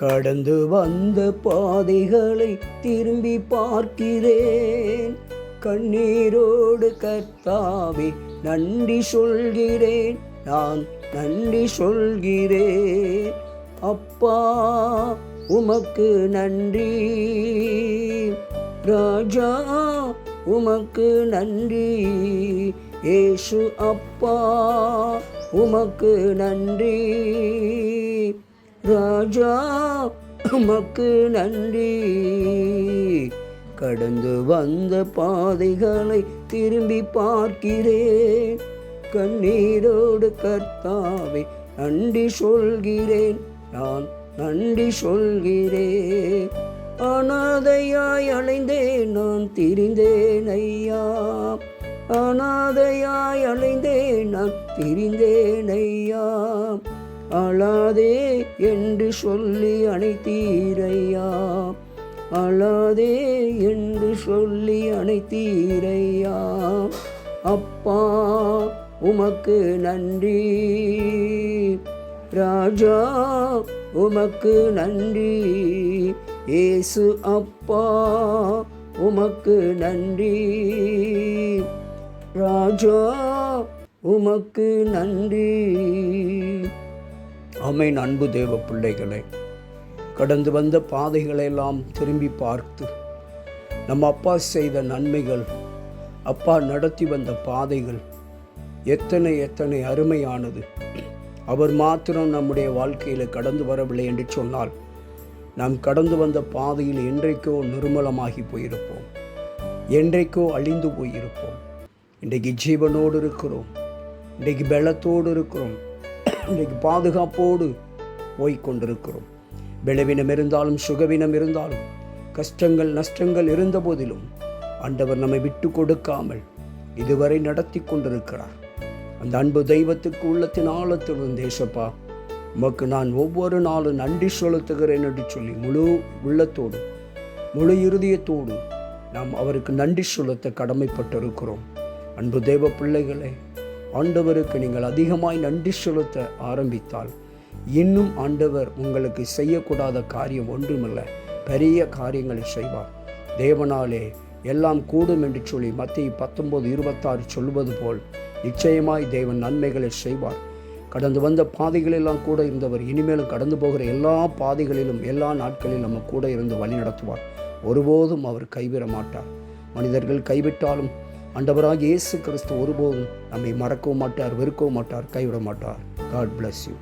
கடந்து வந்த பாதைகளை திரும்பி பார்க்கிறேன். கண்ணீரோடு கர்த்தாவே நன்றி சொல்கிறேன், நான் நன்றி சொல்கிறேன். அப்பா உமக்கு நன்றி, ராஜா உமக்கு நன்றி. இயேசு அப்பா உமக்கு நன்றி, ராஜா உமக்கு நன்றி. கடந்து வந்த பாதைகளை திரும்பி பார்க்கிறேன். கண்ணீரோடு கர்த்தாவே நன்றி சொல்கிறேன், நான் நன்றி சொல்கிறேன். அனாதையாய் அலைந்தேன், நான் திரிந்தேன் ஐயா. அனாதையாய் அலைந்தேன், நான் திரிந்தேன் ஐயா. அழாதே என்று சொல்லி அணைத்தீரையா, அழாதே என்று சொல்லி அணைத்தீரையா. அப்பா உமக்கு நன்றி, ராஜா உமக்கு நன்றி. இயேசு அப்பா உமக்கு நன்றி, ராஜா உமக்கு நன்றி. ஆமென். அன்பு தேவ பிள்ளைகளை, கடந்து வந்த பாதைகளை எல்லாம் திரும்பி பார்த்து நம்ம அப்பா செய்த நன்மைகள், அப்பா நடத்தி வந்த பாதைகள் எத்தனை எத்தனை அருமையானது. அவர் மாத்திரம் நம்முடைய வாழ்க்கையில் கடந்து வரவில்லை என்று சொன்னால் நாம் கடந்து வந்த பாதையில் என்றைக்கோ நிர்மலமாகி போயிருப்போம், என்றைக்கோ அழிந்து போயிருப்போம். இன்றைக்கு ஜீவனோடு இருக்கிறோம், இன்றைக்கு பலத்தோடு இருக்கிறோம், இன்றைக்கு பாதுகாப்போடு போய்கொண்டிருக்கிறோம். பலவீனம் இருந்தாலும் சுகவீனம் இருந்தாலும் கஷ்டங்கள் நஷ்டங்கள் இருந்த போதிலும் ஆண்டவர் நம்மை விட்டு கொடுக்காமல் இதுவரை நடத்தி கொண்டிருக்கிறார். அந்த அன்பு தெய்வத்துக்கு உள்ளத்தின் ஆழத்திலிருந்து ஏசப்பா உமக்கு நான் ஒவ்வொரு நாளும் நன்றி செலுத்துகிறேன் என்று சொல்லி முழு உள்ளத்தோடு முழு இருதயத்தோடு நாம் அவருக்கு நன்றி செலுத்த கடமைப்பட்டிருக்கிறோம். அன்பு தெய்வ பிள்ளைகளே, ஆண்டவருக்கு நீங்கள் அதிகமாய் நன்றி செலுத்த ஆரம்பித்தால் இன்னும் ஆண்டவர் உங்களுக்கு செய்யக்கூடாத காரியம் ஒன்றுமில்லை, பெரிய காரியங்களை செய்வார். தேவனாலே எல்லாம் கூடும் என்று சொல்லி மத்தேயு 19:26 சொல்வது போல் நிச்சயமாய் தேவன் நன்மைகளை செய்வார். கடந்து வந்த பாதைகளெல்லாம் கூட இருந்தவர் இனிமேலும் கடந்து போகிற எல்லா பாதைகளிலும் எல்லா நாட்களிலும் நம்ம கூட இருந்து வழி நடத்துவார். ஒருபோதும் அவர் கைவிட மாட்டார். மனிதர்கள் கைவிட்டாலும் ஆண்டவராகிய இயேசு கிறிஸ்து ஒருபோதும் நம்மை மறக்கவும் மாட்டார், வெறுக்கவும் மாட்டார், கைவிட மாட்டார். God bless you.